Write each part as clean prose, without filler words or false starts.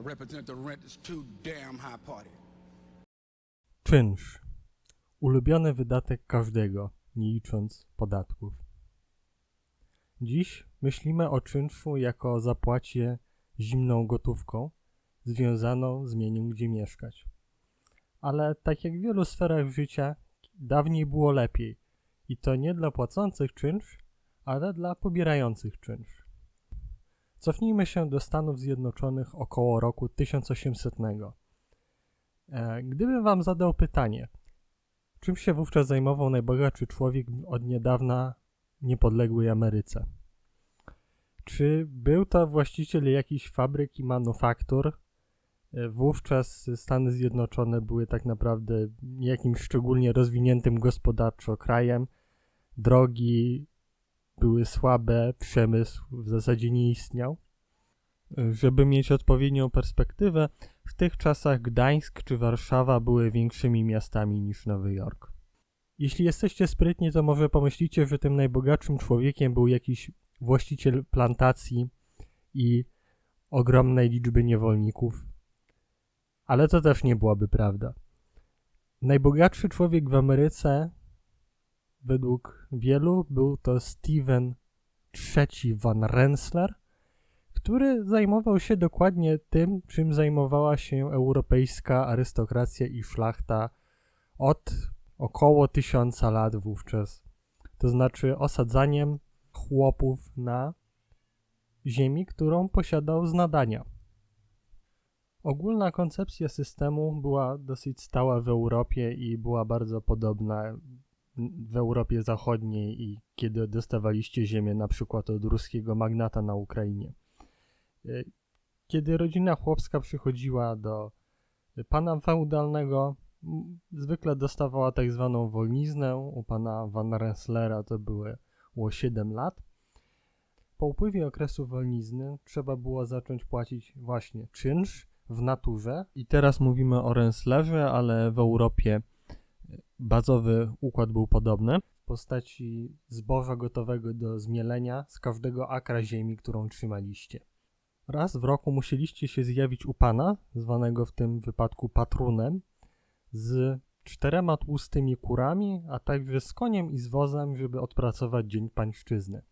I represent the rent that's too damn high party. Czynsz. Ulubiony wydatek każdego, nie licząc podatków. Dziś myślimy o czynszu jako o zapłacie zimną gotówką związaną z mieniem, gdzie mieszkać. Ale tak jak w wielu sferach życia, dawniej było lepiej. I to nie dla płacących czynsz, ale dla pobierających czynsz. Cofnijmy się do Stanów Zjednoczonych około roku 1800. Gdybym wam zadał pytanie, czym się wówczas zajmował najbogatszy człowiek od niedawna niepodległej Ameryce? Czy był to właściciel jakiejś fabryki, manufaktur? Wówczas Stany Zjednoczone były tak naprawdę jakimś szczególnie rozwiniętym gospodarczo krajem. Drogi były słabe, przemysł w zasadzie nie istniał. Żeby mieć odpowiednią perspektywę, w tych czasach Gdańsk czy Warszawa były większymi miastami niż Nowy Jork. Jeśli jesteście sprytni, to może pomyślicie, że tym najbogatszym człowiekiem był jakiś właściciel plantacji i ogromnej liczby niewolników. Ale to też nie byłaby prawda. Najbogatszy człowiek w Ameryce, według wielu, był to Stephen III Van Rensselaer, który zajmował się dokładnie tym, czym zajmowała się europejska arystokracja i szlachta od około 1000 lat wówczas. To znaczy osadzaniem chłopów na ziemi, którą posiadał z nadania. Ogólna koncepcja systemu była dosyć stała w Europie i była bardzo podobna w Europie Zachodniej i kiedy dostawaliście ziemię na przykład od ruskiego magnata na Ukrainie. Kiedy rodzina chłopska przychodziła do pana feudalnego, zwykle dostawała tak zwaną wolniznę. U pana Van Rensselaera to było 7 lat. Po upływie okresu wolnizny trzeba było zacząć płacić właśnie czynsz w naturze. I teraz mówimy o Rensselaerze, ale w Europie bazowy układ był podobny w postaci zboża gotowego do zmielenia z każdego akra ziemi, którą trzymaliście. Raz w roku musieliście się zjawić u pana, zwanego w tym wypadku patrunem, z 4 tłustymi kurami, a także z koniem i z wozem, żeby odpracować dzień pańszczyzny.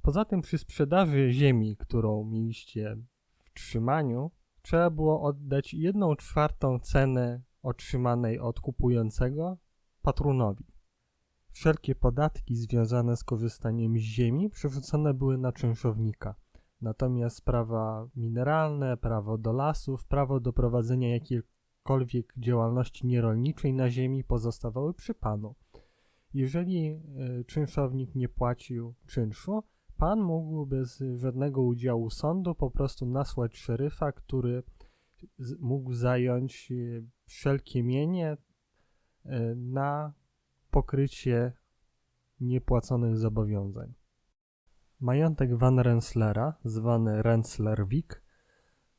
Poza tym przy sprzedaży ziemi, którą mieliście w trzymaniu, trzeba było oddać 1/4 ceny otrzymanej od kupującego patrunowi. Wszelkie podatki związane z korzystaniem z ziemi przerzucone były na czynszownika. Natomiast prawa mineralne, prawo do lasów, prawo do prowadzenia jakiejkolwiek działalności nierolniczej na ziemi pozostawały przy panu. Jeżeli czynszownik nie płacił czynszu, pan mógł bez żadnego udziału sądu po prostu nasłać szeryfa, który mógł zająć wszelkie mienie na pokrycie niepłaconych zobowiązań. Majątek Van Rensselaera, zwany Rensselaerwijk,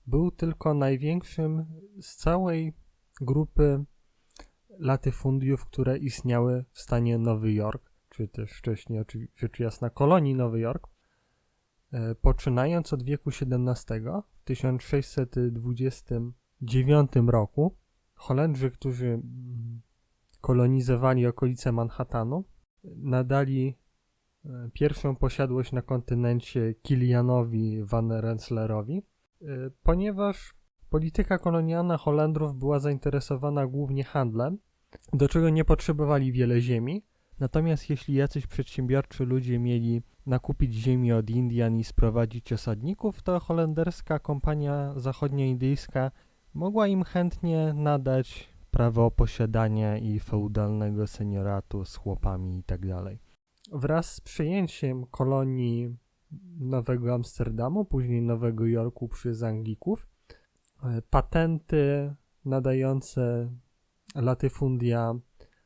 był tylko największym z całej grupy latyfundiów, które istniały w stanie Nowy Jork, czy też wcześniej rzecz jasna kolonii Nowy Jork. Poczynając od wieku XVII, w 1629 roku Holendrzy, którzy kolonizowali okolice Manhattanu, nadali pierwszą posiadłość na kontynencie Kilianowi Van Rensselaerowi, ponieważ polityka kolonialna Holendrów była zainteresowana głównie handlem, do czego nie potrzebowali wiele ziemi. Natomiast jeśli jacyś przedsiębiorczy ludzie mieli nakupić ziemi od Indian i sprowadzić osadników, to holenderska kompania zachodnioindyjska mogła im chętnie nadać prawo posiadania i feudalnego senioratu z chłopami itd. Wraz z przejęciem kolonii Nowego Amsterdamu, później Nowego Jorku przez Anglików, patenty nadające latyfundia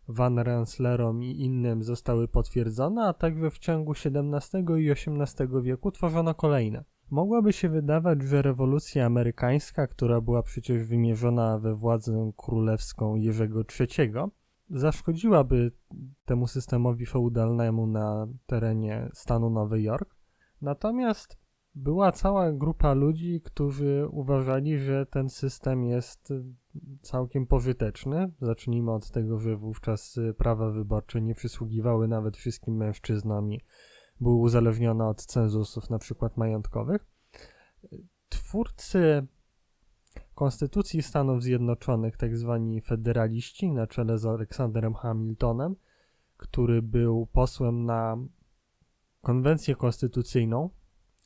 Van Rensselaerom i innym zostały potwierdzone, a także w ciągu XVII i XVIII wieku tworzono kolejne. Mogłoby się wydawać, że rewolucja amerykańska, która była przecież wymierzona we władzę królewską Jerzego III, zaszkodziłaby temu systemowi feudalnemu na terenie stanu Nowy Jork. Natomiast była cała grupa ludzi, którzy uważali, że ten system jest całkiem pożyteczny. Zacznijmy od tego, że wówczas prawa wyborcze nie przysługiwały nawet wszystkim mężczyznom i były uzależnione od cenzusów, na przykład majątkowych. Twórcy Konstytucji Stanów Zjednoczonych, tak zwani federaliści, na czele z Aleksanderem Hamiltonem, który był posłem na konwencję konstytucyjną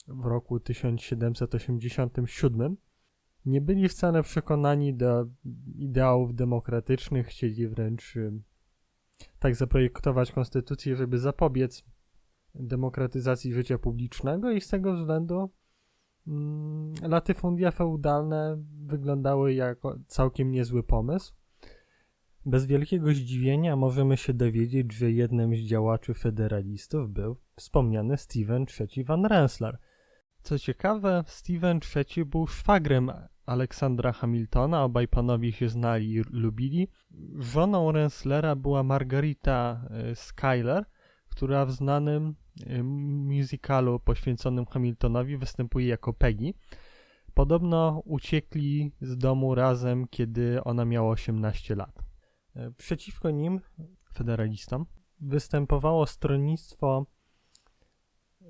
w roku 1787, nie byli wcale przekonani do ideałów demokratycznych, chcieli wręcz tak zaprojektować konstytucję, żeby zapobiec demokratyzacji życia publicznego i z tego względu latyfundia feudalne wyglądały jako całkiem niezły pomysł. Bez wielkiego zdziwienia możemy się dowiedzieć, że jednym z działaczy federalistów był wspomniany Stephen III Van Rensselaer. Co ciekawe, Stephen III był szwagrem Aleksandra Hamiltona, obaj panowie się znali i lubili. Żoną Rensselaera była Margarita Schuyler, która w znanym musicalu poświęconym Hamiltonowi występuje jako Peggy. Podobno uciekli z domu razem, kiedy ona miała 18 lat. Przeciwko nim, federalistom, występowało stronnictwo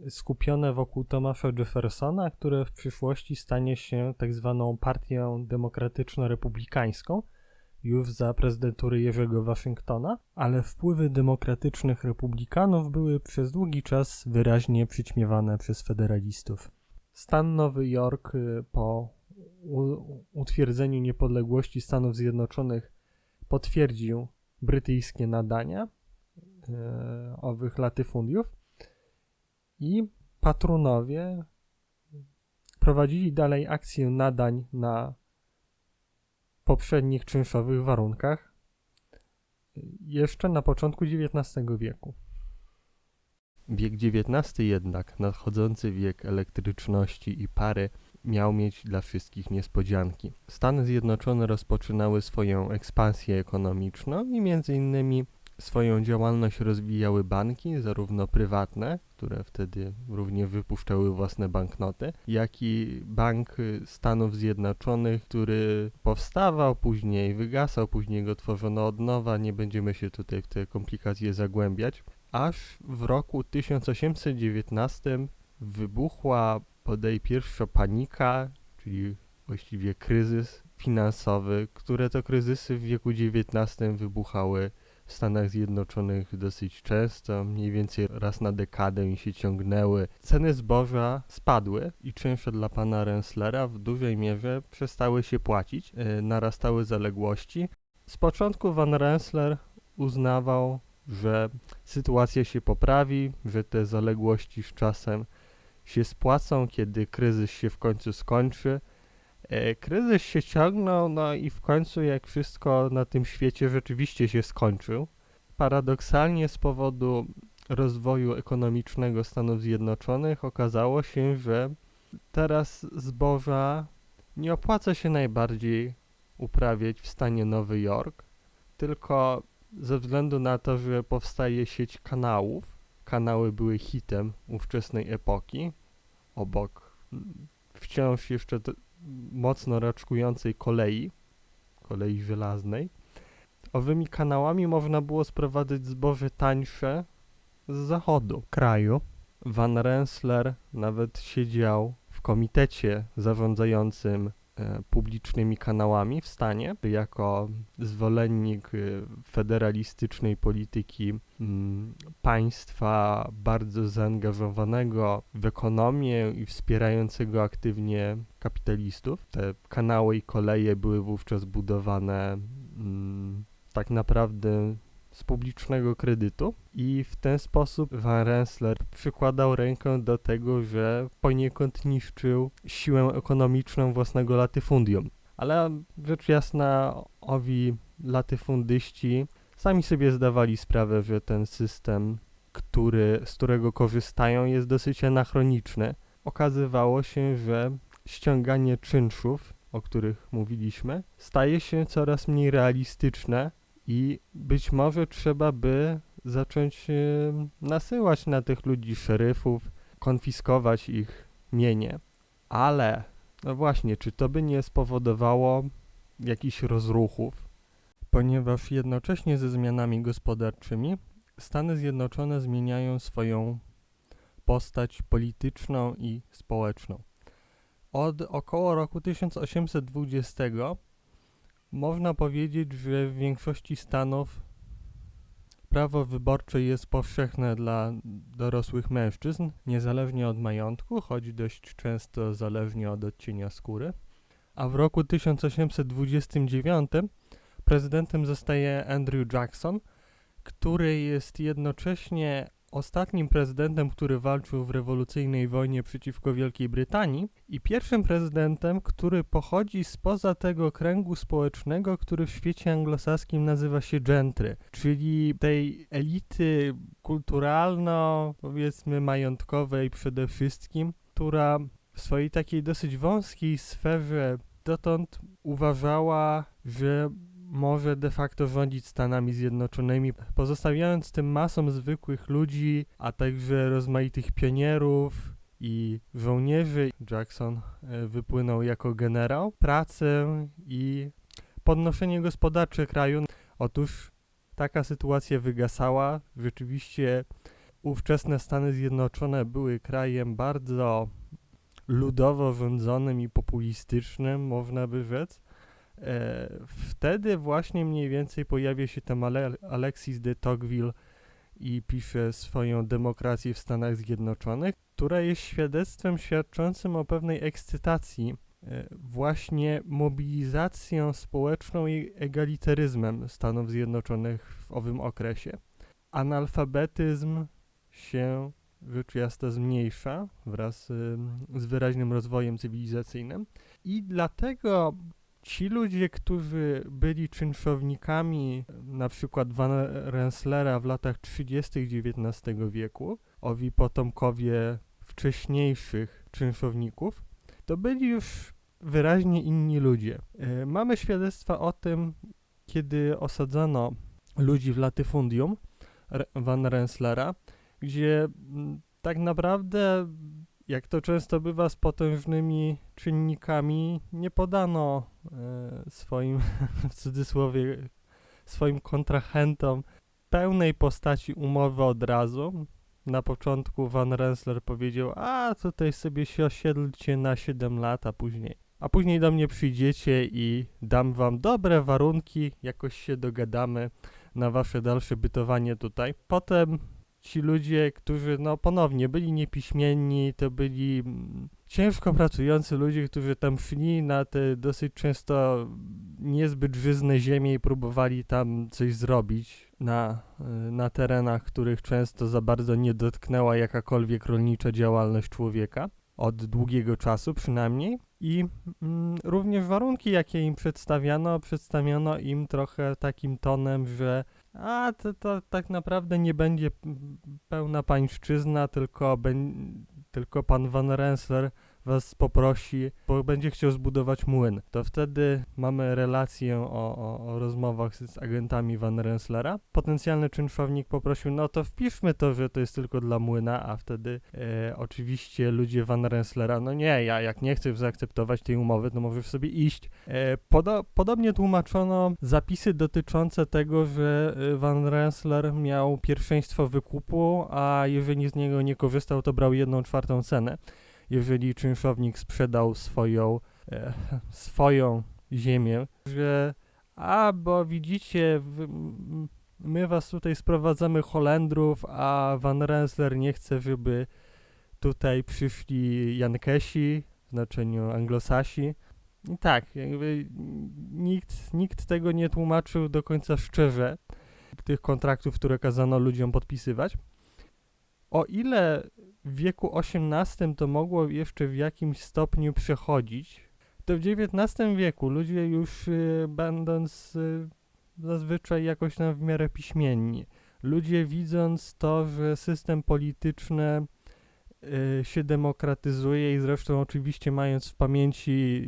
skupione wokół Thomas'a Jeffersona, które w przyszłości stanie się tak zwaną partią demokratyczno-republikańską, już za prezydentury Jerzego Waszyngtona, ale wpływy demokratycznych republikanów były przez długi czas wyraźnie przyćmiewane przez federalistów. Stan Nowy Jork po utwierdzeniu niepodległości Stanów Zjednoczonych potwierdził brytyjskie nadania owych latyfundiów i patronowie prowadzili dalej akcję nadań na poprzednich czynszowych warunkach jeszcze na początku XIX wieku. Wiek XIX jednak, nadchodzący wiek elektryczności i pary, miał mieć dla wszystkich niespodzianki. Stany Zjednoczone rozpoczynały swoją ekspansję ekonomiczną i między innymi swoją działalność rozwijały banki, zarówno prywatne, które wtedy również wypuszczały własne banknoty, jak i Bank Stanów Zjednoczonych, który powstawał, później wygasał, później go tworzono od nowa. Nie będziemy się tutaj w te komplikacje zagłębiać. Aż w roku 1819 wybuchła bodaj pierwsza panika, czyli właściwie kryzys finansowy, które to kryzysy w wieku XIX wybuchały w Stanach Zjednoczonych dosyć często, mniej więcej raz na dekadę i się ciągnęły. Ceny zboża spadły i czynsze dla pana Rensselaera w dużej mierze przestały się płacić, narastały zaległości. Z początku Van Rensselaer uznawał, że sytuacja się poprawi, że te zaległości z czasem się spłacą, kiedy kryzys się w końcu skończy. Kryzys się ciągnął, no i w końcu jak wszystko na tym świecie rzeczywiście się skończył. Paradoksalnie z powodu rozwoju ekonomicznego Stanów Zjednoczonych okazało się, że teraz zboża nie opłaca się najbardziej uprawiać w stanie Nowy Jork, tylko ze względu na to, że powstaje sieć kanałów. Kanały były hitem ówczesnej epoki, obok wciąż jeszcze mocno raczkującej kolei żelaznej. Owymi kanałami można było sprowadzać zboże tańsze z zachodu kraju. Van Rensselaer nawet siedział w komitecie zarządzającym publicznymi kanałami w stanie, jako zwolennik federalistycznej polityki państwa bardzo zaangażowanego w ekonomię i wspierającego aktywnie kapitalistów. Te kanały i koleje były wówczas budowane tak naprawdę z publicznego kredytu i w ten sposób Van Rensselaer przykładał rękę do tego, że poniekąd niszczył siłę ekonomiczną własnego latyfundium. Ale rzecz jasna, owi latyfundyści sami sobie zdawali sprawę, że ten system, z którego korzystają, jest dosyć anachroniczny. Okazywało się, że ściąganie czynszów, o których mówiliśmy, staje się coraz mniej realistyczne i być może trzeba by zacząć nasyłać na tych ludzi szeryfów, konfiskować ich mienie. Ale, no właśnie, czy to by nie spowodowało jakichś rozruchów? Ponieważ jednocześnie ze zmianami gospodarczymi Stany Zjednoczone zmieniają swoją postać polityczną i społeczną. Od około roku 1820 można powiedzieć, że w większości stanów prawo wyborcze jest powszechne dla dorosłych mężczyzn, niezależnie od majątku, choć dość często zależnie od odcienia skóry. A w roku 1829 prezydentem zostaje Andrew Jackson, który jest jednocześnie ostatnim prezydentem, który walczył w rewolucyjnej wojnie przeciwko Wielkiej Brytanii i pierwszym prezydentem, który pochodzi spoza tego kręgu społecznego, który w świecie anglosaskim nazywa się gentry, czyli tej elity kulturalno, powiedzmy majątkowej przede wszystkim, która w swojej takiej dosyć wąskiej sferze dotąd uważała, że może de facto rządzić Stanami Zjednoczonymi, pozostawiając tym masom zwykłych ludzi, a także rozmaitych pionierów i żołnierzy. Jackson wypłynął jako generał, pracę i podnoszenie gospodarcze kraju. Otóż taka sytuacja wygasała. Rzeczywiście ówczesne Stany Zjednoczone były krajem bardzo ludowo rządzonym i populistycznym, można by rzec. Wtedy właśnie mniej więcej pojawia się tam Alexis de Tocqueville i pisze swoją Demokrację w Stanach Zjednoczonych, która jest świadectwem świadczącym o pewnej ekscytacji właśnie mobilizacją społeczną i egalitaryzmem Stanów Zjednoczonych w owym okresie. Analfabetyzm się rzecz jasna zmniejsza wraz z wyraźnym rozwojem cywilizacyjnym i dlatego ci ludzie, którzy byli czynszownikami, na przykład Van Rensselaera w latach 30. XIX wieku, owi potomkowie wcześniejszych czynszowników, to byli już wyraźnie inni ludzie. Mamy świadectwa o tym, kiedy osadzano ludzi w latyfundium Van Rensselaera, gdzie tak naprawdę, jak to często bywa z potężnymi czynnikami, nie podano swoim, w cudzysłowie, swoim kontrahentom pełnej postaci umowy od razu. Na początku Van Rensselaer powiedział, a tutaj sobie się osiedlcie na 7 lat, a później do mnie przyjdziecie i dam wam dobre warunki, jakoś się dogadamy na wasze dalsze bytowanie tutaj. Potem ci ludzie, którzy ponownie byli niepiśmienni, to byli ciężko pracujący ludzie, którzy tam szli na te dosyć często niezbyt żyzne ziemie i próbowali tam coś zrobić na terenach, których często za bardzo nie dotknęła jakakolwiek rolnicza działalność człowieka, od długiego czasu przynajmniej. I również warunki, jakie im przedstawiono im trochę takim tonem, że to tak naprawdę nie będzie pełna pańszczyzna, tylko pan Van Rensselaer was poprosi, bo będzie chciał zbudować młyn. To wtedy mamy relację o rozmowach z agentami Van Rensselaera. Potencjalny czynszownik poprosił, to wpiszmy to, że to jest tylko dla młyna, a wtedy oczywiście ludzie Van Rensselaera, nie, ja jak nie chcę zaakceptować tej umowy, to możesz sobie iść. Podobnie tłumaczono zapisy dotyczące tego, że Van Rensselaer miał pierwszeństwo wykupu, a jeżeli z niego nie korzystał, to brał 1/4 cenę. Jeżeli czynszownik sprzedał swoją ziemię, że bo widzicie, my was tutaj sprowadzamy Holendrów, a Van Rensselaer nie chce, żeby tutaj przyszli Jankesi, w znaczeniu Anglosasi. I tak, jakby nikt tego nie tłumaczył do końca szczerze, tych kontraktów, które kazano ludziom podpisywać. O ile w wieku XVIII to mogło jeszcze w jakimś stopniu przechodzić, to w XIX wieku ludzie już będąc zazwyczaj jakoś w miarę piśmienni, ludzie widząc to, że system polityczny się demokratyzuje i zresztą oczywiście mając w pamięci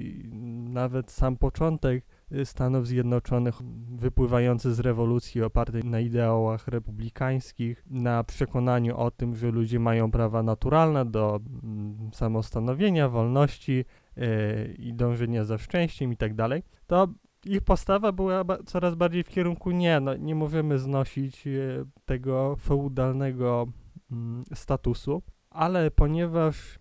nawet sam początek Stanów Zjednoczonych, wypływający z rewolucji opartej na ideałach republikańskich, na przekonaniu o tym, że ludzie mają prawa naturalne do samostanowienia, wolności i dążenia za szczęściem i tak dalej, to ich postawa była coraz bardziej w kierunku nie możemy znosić tego feudalnego statusu, ale ponieważ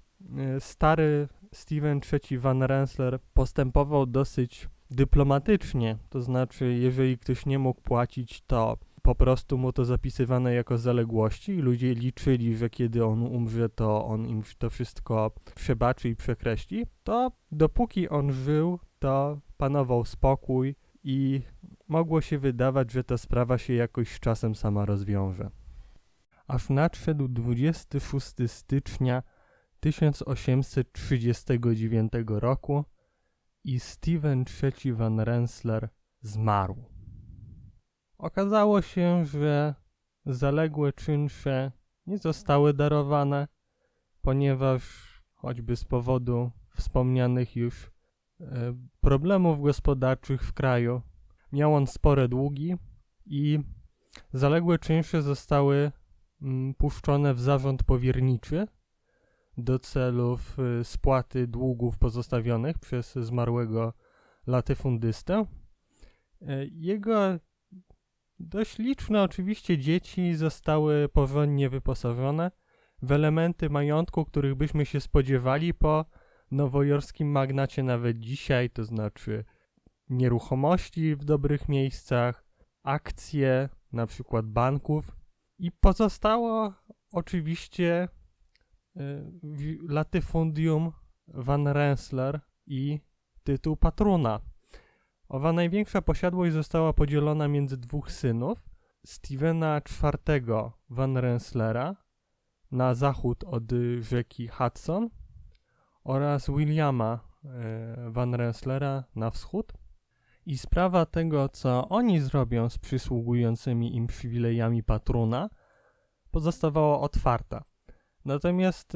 stary Steven III Van Rensselaer postępował dosyć dyplomatycznie, to znaczy jeżeli ktoś nie mógł płacić, to po prostu mu to zapisywano jako zaległości i ludzie liczyli, że kiedy on umrze, to on im to wszystko przebaczy i przekreśli, to dopóki on żył, to panował spokój i mogło się wydawać, że ta sprawa się jakoś z czasem sama rozwiąże. Aż nadszedł 26 stycznia 1839 roku i Steven III Van Rensselaer zmarł. Okazało się, że zaległe czynsze nie zostały darowane, ponieważ choćby z powodu wspomnianych już problemów gospodarczych w kraju miał on spore długi i zaległe czynsze zostały puszczone w zarząd powierniczy do celów spłaty długów pozostawionych przez zmarłego latyfundystę. Jego dość liczne oczywiście dzieci zostały porządnie wyposażone w elementy majątku, których byśmy się spodziewali po nowojorskim magnacie nawet dzisiaj, to znaczy nieruchomości w dobrych miejscach, akcje na przykład banków i pozostało oczywiście latyfundium Van Rensselaer i tytuł patrona. Owa największa posiadłość została podzielona między dwóch synów, Stevena IV Van Rensselaera na zachód od rzeki Hudson oraz Williama Van Rensselaera na wschód. I sprawa tego, co oni zrobią z przysługującymi im przywilejami patrona, pozostawała otwarta. Natomiast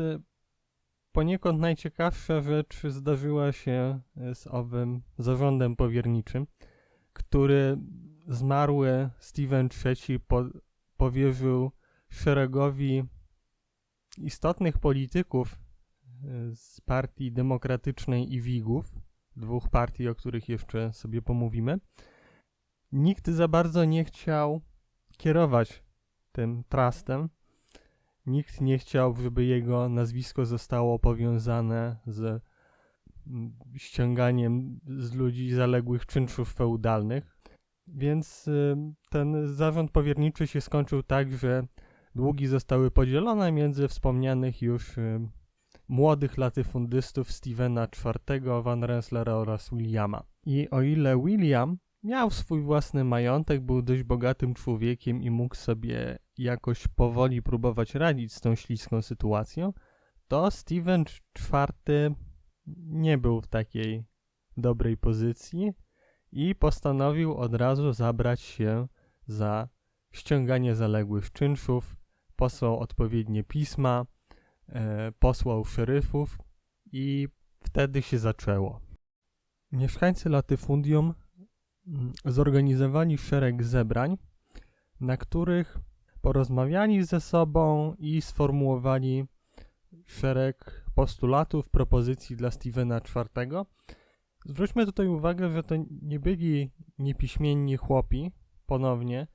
poniekąd najciekawsza rzecz zdarzyła się z owym zarządem powierniczym, który zmarły Steven III powierzył szeregowi istotnych polityków z partii demokratycznej i Whigów, dwóch partii, o których jeszcze sobie pomówimy. Nikt za bardzo nie chciał kierować tym trustem. Nikt nie chciał, żeby jego nazwisko zostało powiązane z ściąganiem z ludzi zaległych czynszów feudalnych. Więc ten zarząd powierniczy się skończył tak, że długi zostały podzielone między wspomnianych już młodych latyfundystów Stevena IV Van Rensselaera oraz Williama. I o ile William miał swój własny majątek, był dość bogatym człowiekiem i mógł sobie jakoś powoli próbować radzić z tą śliską sytuacją, to Steven IV nie był w takiej dobrej pozycji i postanowił od razu zabrać się za ściąganie zaległych czynszów, posłał odpowiednie pisma, posłał szeryfów i wtedy się zaczęło. Mieszkańcy latyfundium zorganizowali szereg zebrań, na których porozmawiali ze sobą i sformułowali szereg postulatów, propozycji dla Stevena IV. Zwróćmy tutaj uwagę, że to nie byli niepiśmienni chłopi, ponownie,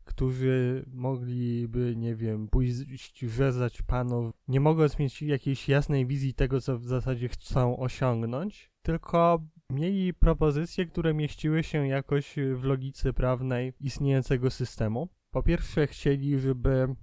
którzy mogliby, nie wiem, pójść rzezać panów, nie mogąc mieć jakiejś jasnej wizji tego, co w zasadzie chcą osiągnąć, tylko mieli propozycje, które mieściły się jakoś w logice prawnej istniejącego systemu. Po pierwsze chcieli, żeby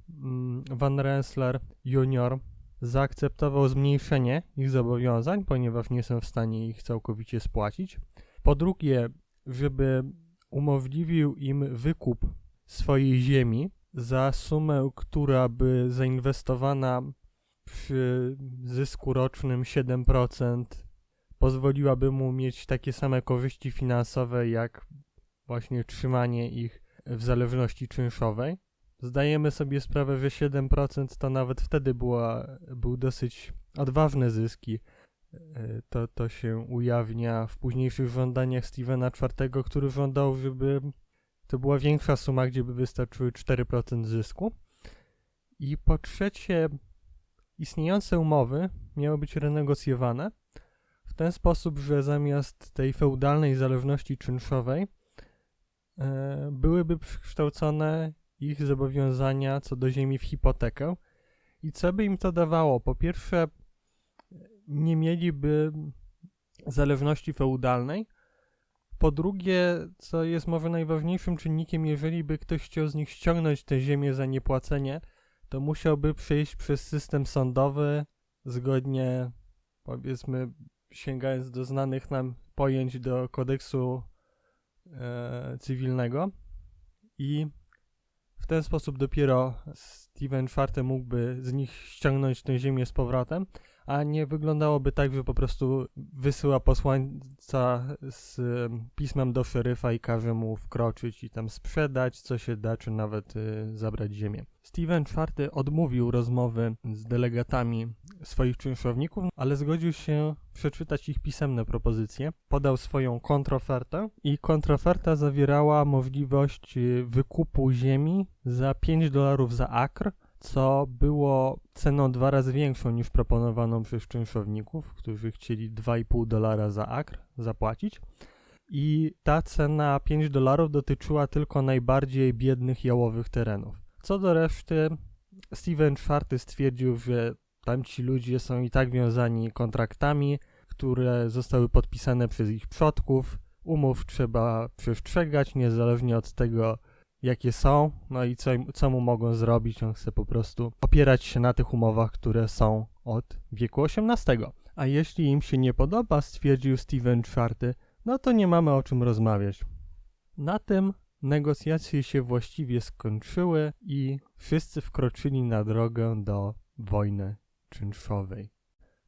Van Rensselaer Jr. zaakceptował zmniejszenie ich zobowiązań, ponieważ nie są w stanie ich całkowicie spłacić. Po drugie, żeby umożliwił im wykup swojej ziemi za sumę, która by zainwestowana przy zysku rocznym 7% pozwoliłaby mu mieć takie same korzyści finansowe jak właśnie trzymanie ich w zależności czynszowej. Zdajemy sobie sprawę, że 7% to nawet wtedy był dosyć odważne zyski To się ujawnia w późniejszych żądaniach Stevena IV, który żądał, żeby to była większa suma, gdzie by wystarczyły 4% zysku. I po trzecie, istniejące umowy miały być renegocjowane w ten sposób, że zamiast tej feudalnej zależności czynszowej byłyby przekształcone ich zobowiązania co do ziemi w hipotekę. I co by im to dawało? Po pierwsze, nie mieliby zależności feudalnej. Po drugie, co jest może najważniejszym czynnikiem, jeżeli by ktoś chciał z nich ściągnąć tę ziemię za niepłacenie, to musiałby przejść przez system sądowy, zgodnie, powiedzmy, sięgając do znanych nam pojęć do kodeksu cywilnego. I w ten sposób dopiero Steven IV mógłby z nich ściągnąć tę ziemię z powrotem, a nie wyglądałoby tak, że po prostu wysyła posłańca z pismem do szeryfa i każe mu wkroczyć i tam sprzedać, co się da, czy nawet zabrać ziemię. Steven IV odmówił rozmowy z delegatami swoich czynszowników, ale zgodził się przeczytać ich pisemne propozycje. Podał swoją kontrofertę i kontroferta zawierała możliwość wykupu ziemi za $5 za akr, co było ceną 2 razy większą niż proponowaną przez czynszowników, którzy chcieli $2,5 za akr zapłacić. I ta cena $5 dotyczyła tylko najbardziej biednych jałowych terenów. Co do reszty, Steven IV stwierdził, że tamci ludzie są i tak wiązani kontraktami, które zostały podpisane przez ich przodków. Umów trzeba przestrzegać, niezależnie od tego, jakie są, no i co mu mogą zrobić. On chce po prostu opierać się na tych umowach, które są od wieku XVIII. A jeśli im się nie podoba, stwierdził Steven IV, no to nie mamy o czym rozmawiać. Na tym negocjacje się właściwie skończyły i wszyscy wkroczyli na drogę do wojny czynszowej.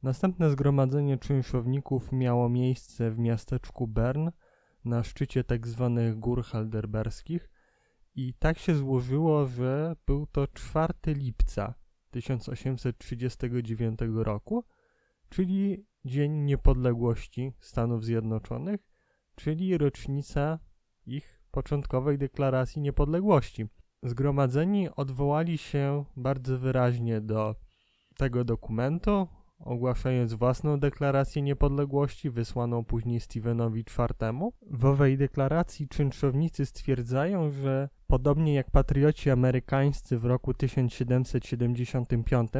Następne zgromadzenie czynszowników miało miejsce w miasteczku Bern na szczycie tzw. gór helderberskich i tak się złożyło, że był to 4 lipca 1839 roku, czyli Dzień Niepodległości Stanów Zjednoczonych, czyli rocznica ich początkowej deklaracji niepodległości. Zgromadzeni odwołali się bardzo wyraźnie do tego dokumentu, ogłaszając własną deklarację niepodległości wysłaną później Stevenowi IV. W owej deklaracji czynszownicy stwierdzają, że podobnie jak patrioci amerykańscy w roku 1775,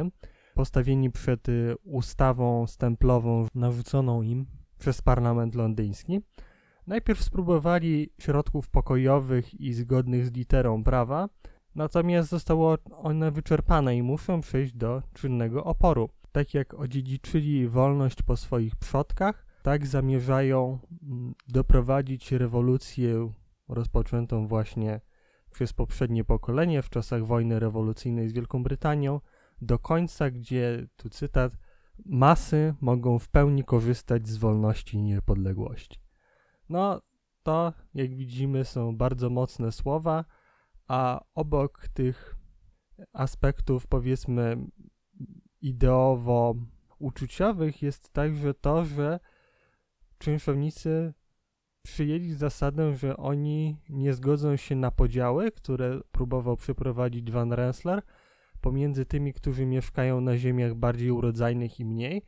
postawieni przed ustawą stemplową narzuconą im przez parlament londyński, najpierw spróbowali środków pokojowych i zgodnych z literą prawa, natomiast zostało one wyczerpane i muszą przejść do czynnego oporu. Tak jak odziedziczyli wolność po swoich przodkach, tak zamierzają doprowadzić rewolucję rozpoczętą właśnie przez poprzednie pokolenie w czasach wojny rewolucyjnej z Wielką Brytanią do końca, gdzie, tu cytat, masy mogą w pełni korzystać z wolności i niepodległości. No, to, jak widzimy, są bardzo mocne słowa, a obok tych aspektów, powiedzmy, ideowo-uczuciowych jest także to, że czynszownicy przyjęli zasadę, że oni nie zgodzą się na podziały, które próbował przeprowadzić Van Rensselaer pomiędzy tymi, którzy mieszkają na ziemiach bardziej urodzajnych i mniej,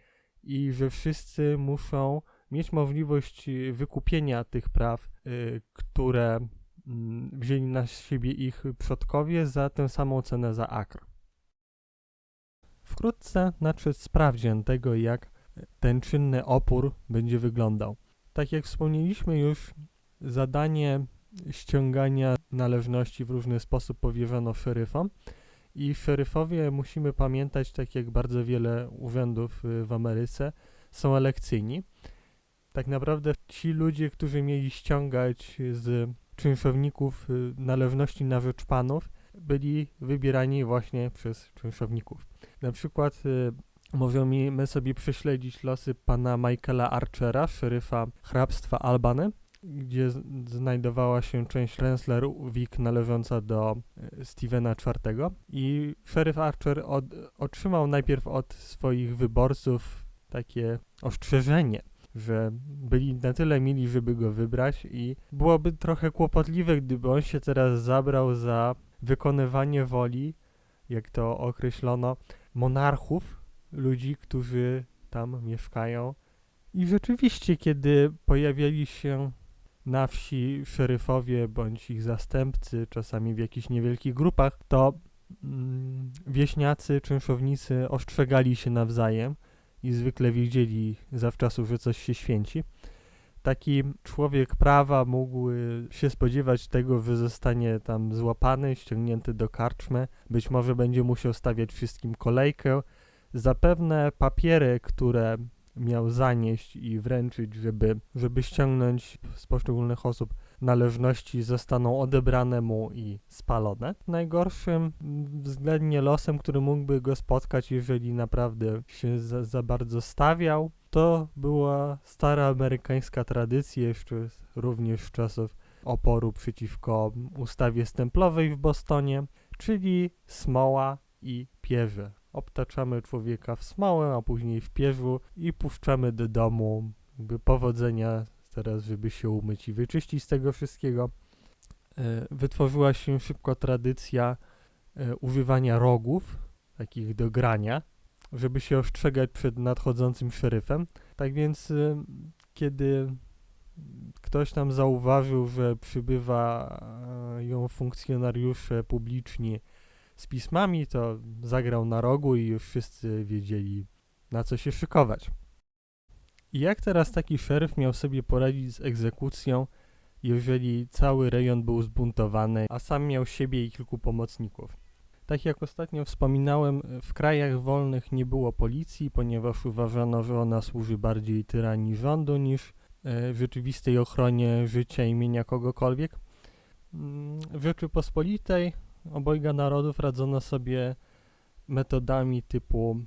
i że wszyscy muszą mieć możliwość wykupienia tych praw, które wzięli na siebie ich przodkowie za tę samą cenę za akr. Wkrótce nadszedł sprawdzian tego, jak ten czynny opór będzie wyglądał. Tak jak wspomnieliśmy już, zadanie ściągania należności w różny sposób powierzono szeryfom i szeryfowie, musimy pamiętać, tak jak bardzo wiele urzędów w Ameryce, są elekcyjni. Tak naprawdę ci ludzie, którzy mieli ściągać z czynszowników należności na rzecz panów, byli wybierani właśnie przez czynszowników. Na przykład możemy sobie prześledzić losy pana Michaela Archera, szeryfa hrabstwa Albany, gdzie znajdowała się część Rensselaer-Wick należąca do Stevena IV. I szeryf Archer otrzymał najpierw od swoich wyborców takie ostrzeżenie, że byli na tyle mili, żeby go wybrać i byłoby trochę kłopotliwe, gdyby on się teraz zabrał za wykonywanie woli, jak to określono, monarchów, ludzi, którzy tam mieszkają. I rzeczywiście, kiedy pojawiali się na wsi szeryfowie bądź ich zastępcy, czasami w jakichś niewielkich grupach, to wieśniacy, czynszownicy ostrzegali się nawzajem i zwykle wiedzieli zawczasu, że coś się święci. Taki człowiek prawa mógł się spodziewać tego, że zostanie tam złapany, ściągnięty do karczmy. Być może będzie musiał stawiać wszystkim kolejkę. Zapewne papiery, które miał zanieść i wręczyć, żeby ściągnąć z poszczególnych osób należności, zostaną odebrane mu i spalone. Najgorszym względnie losem, który mógłby go spotkać, jeżeli naprawdę się za bardzo stawiał, to była stara amerykańska tradycja, jeszcze również z czasów oporu przeciwko ustawie stemplowej w Bostonie, czyli smoła i pierze. Obtaczamy człowieka w smołę, a później w pierzu i puszczamy do domu. Jakby powodzenia teraz, żeby się umyć i wyczyścić z tego wszystkiego. Wytworzyła się szybko tradycja używania rogów, takich do grania, żeby się ostrzegać przed nadchodzącym szeryfem. Tak więc kiedy ktoś tam zauważył, że przybywają funkcjonariusze publiczni z pismami, to zagrał na rogu i już wszyscy wiedzieli, na co się szykować. I jak teraz taki szeryf miał sobie poradzić z egzekucją, jeżeli cały rejon był zbuntowany, a sam miał siebie i kilku pomocników? Tak jak ostatnio wspominałem, w krajach wolnych nie było policji, ponieważ uważano, że ona służy bardziej tyranii rządu niż rzeczywistej ochronie życia i mienia kogokolwiek. W Rzeczypospolitej obojga narodów radzono sobie metodami typu,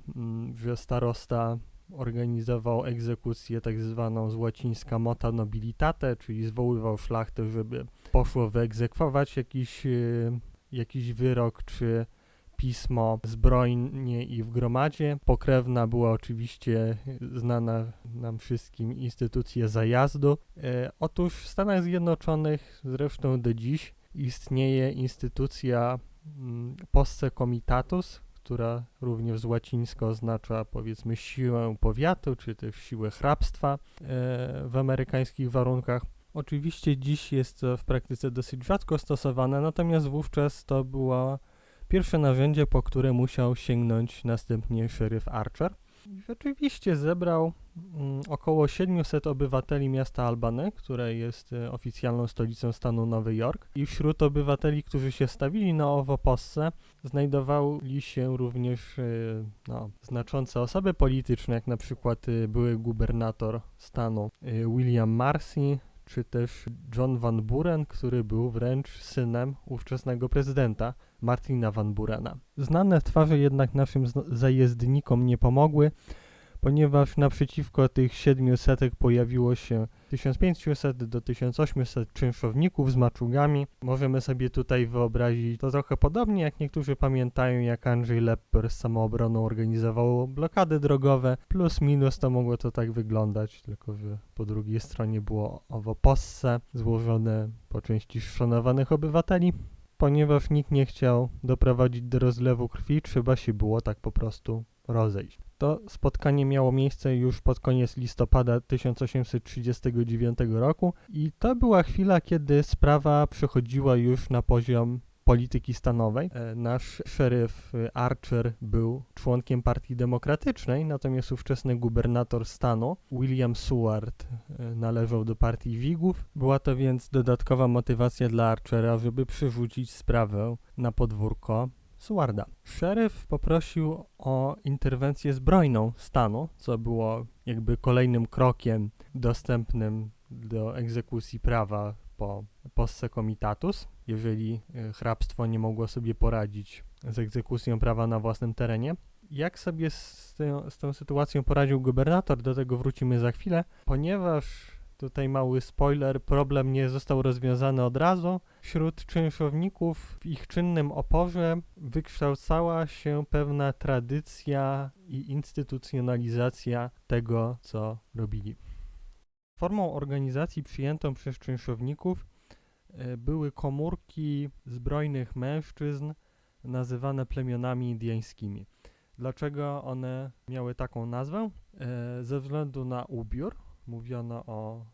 że starosta organizował egzekucję tak zwaną z łacińska mota nobilitate, czyli zwoływał szlachtę, żeby poszło wyegzekwować jakiś wyrok czy pismo zbrojnie i w gromadzie. Pokrewna była oczywiście znana nam wszystkim instytucja zajazdu. Otóż w Stanach Zjednoczonych zresztą do dziś istnieje instytucja posse comitatus, która również z łacińska oznacza, powiedzmy, siłę powiatu, czy też siłę hrabstwa w amerykańskich warunkach. Oczywiście dziś jest to w praktyce dosyć rzadko stosowane, natomiast wówczas to było pierwsze narzędzie, po które musiał sięgnąć następnie szeryf Archer. I rzeczywiście zebrał około 700 obywateli miasta Albany, które jest oficjalną stolicą stanu Nowy Jork. I wśród obywateli, którzy się stawili na owo posse, znajdowali się również znaczące osoby polityczne, jak na przykład były gubernator stanu William Marcy, czy też John Van Buren, który był wręcz synem ówczesnego prezydenta Martina Van Burena. Znane twarze jednak naszym zajezdnikom nie pomogły, ponieważ naprzeciwko tych 700 pojawiło się 1500 do 1800 czynszowników z maczugami. Możemy sobie tutaj wyobrazić to trochę podobnie, jak niektórzy pamiętają, jak Andrzej Lepper z Samoobroną organizował blokady drogowe. Plus minus to mogło to tak wyglądać, tylko że po drugiej stronie było owo posse złożone po części z szanowanych obywateli. Ponieważ nikt nie chciał doprowadzić do rozlewu krwi, trzeba się było tak po prostu rozejść. To spotkanie miało miejsce już pod koniec listopada 1839 roku i to była chwila, kiedy sprawa przechodziła już na poziom polityki stanowej. Nasz szeryf Archer był członkiem Partii Demokratycznej, natomiast ówczesny gubernator stanu William Seward należał do partii Whigów. Była to więc dodatkowa motywacja dla Archera, żeby przywrócić sprawę na podwórko Sewarda. Szeryf poprosił o interwencję zbrojną stanu, co było jakby kolejnym krokiem dostępnym do egzekucji prawa po posse comitatus, jeżeli hrabstwo nie mogło sobie poradzić z egzekucją prawa na własnym terenie. Jak sobie z tą sytuacją poradził gubernator, do tego wrócimy za chwilę, ponieważ Tutaj mały spoiler, problem nie został rozwiązany od razu. Wśród czynszowników w ich czynnym oporze wykształcała się pewna tradycja i instytucjonalizacja tego, co robili. Formą organizacji przyjętą przez czynszowników były komórki zbrojnych mężczyzn nazywane plemionami indyjskimi. Dlaczego one miały taką nazwę? Ze względu na ubiór. Mówiono o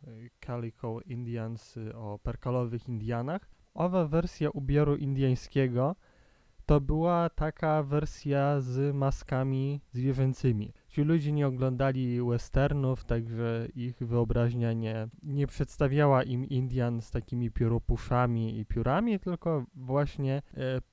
Calico Indians, o perkalowych Indianach. Owa wersja ubioru indyjskiego to była taka wersja z maskami zwierzęcymi. Ci ludzie nie oglądali westernów, także ich wyobraźnia nie przedstawiała im Indian z takimi pióropuszami i piórami, tylko właśnie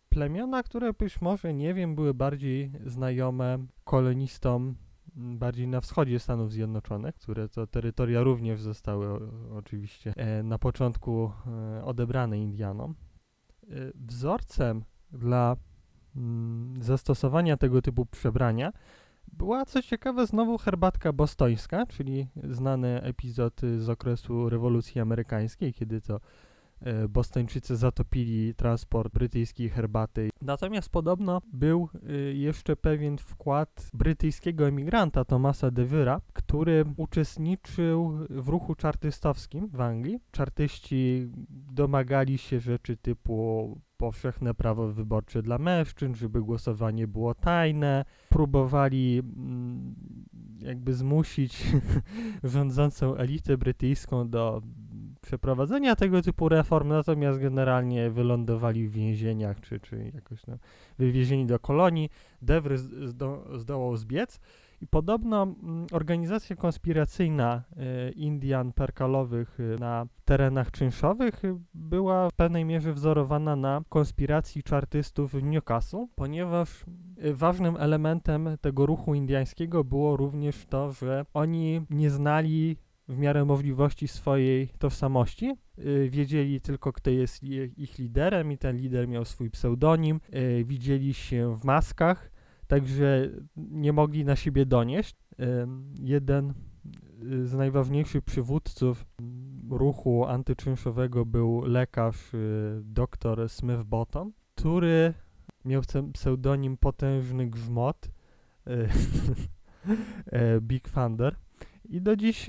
plemiona, które być może, nie wiem, były bardziej znajome kolonistom bardziej na wschodzie Stanów Zjednoczonych, które to terytoria również zostały oczywiście na początku odebrane Indianom. Wzorcem dla zastosowania tego typu przebrania była, co ciekawe, znowu herbatka bostońska, czyli znany epizod z okresu rewolucji amerykańskiej, kiedy to Bostończycy zatopili transport brytyjskiej herbaty. Natomiast podobno był jeszcze pewien wkład brytyjskiego emigranta Thomasa Devere'a, który uczestniczył w ruchu czartystowskim w Anglii. Czartyści domagali się rzeczy typu powszechne prawo wyborcze dla mężczyzn, żeby głosowanie było tajne. Próbowali jakby zmusić rządzącą elitę brytyjską do przeprowadzenia tego typu reform, natomiast generalnie wylądowali w więzieniach, czy jakoś wywiezieni do kolonii. Devry zdołał zbiec i podobno organizacja konspiracyjna Indian perkalowych na terenach czynszowych była w pewnej mierze wzorowana na konspiracji czartystów w Newcastle, ponieważ ważnym elementem tego ruchu indiańskiego było również to, że oni nie znali w miarę możliwości swojej tożsamości. Wiedzieli tylko, kto jest ich liderem i ten lider miał swój pseudonim. Widzieli się w maskach, także nie mogli na siebie donieść. Jeden z najważniejszych przywódców ruchu antyczynszowego był lekarz dr Smith Bottom, który miał pseudonim Potężny Grzmot, Big Thunder. I do dziś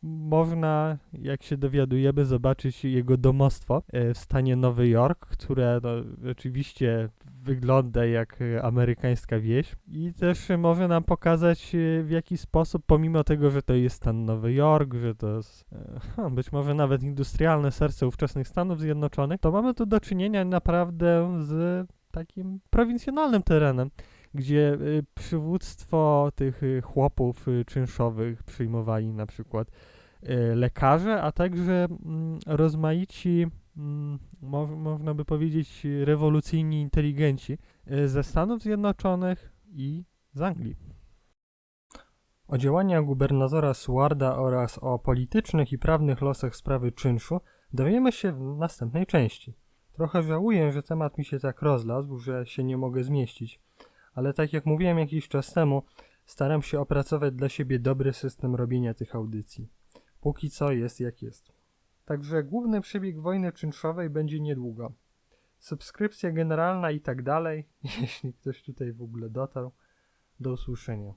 można, jak się dowiadujemy, zobaczyć jego domostwo w stanie Nowy Jork, które oczywiście wygląda jak amerykańska wieś i też może nam pokazać, w jaki sposób, pomimo tego, że to jest stan Nowy Jork, że to jest być może nawet industrialne serce ówczesnych Stanów Zjednoczonych, to mamy tu do czynienia naprawdę z takim prowincjonalnym terenem, gdzie przywództwo tych chłopów czynszowych przyjmowali na przykład lekarze, a także rozmaici, można by powiedzieć, rewolucyjni inteligenci ze Stanów Zjednoczonych i z Anglii. O działaniach gubernatora Sewarda oraz o politycznych i prawnych losach sprawy czynszu dowiemy się w następnej części. Trochę żałuję, że temat mi się tak rozlazł, że się nie mogę zmieścić. Ale tak jak mówiłem jakiś czas temu, staram się opracować dla siebie dobry system robienia tych audycji. Póki co jest jak jest. Także główny przebieg wojny czynszowej będzie niedługo. Subskrypcja generalna i tak dalej, jeśli ktoś tutaj w ogóle dotarł. Do usłyszenia.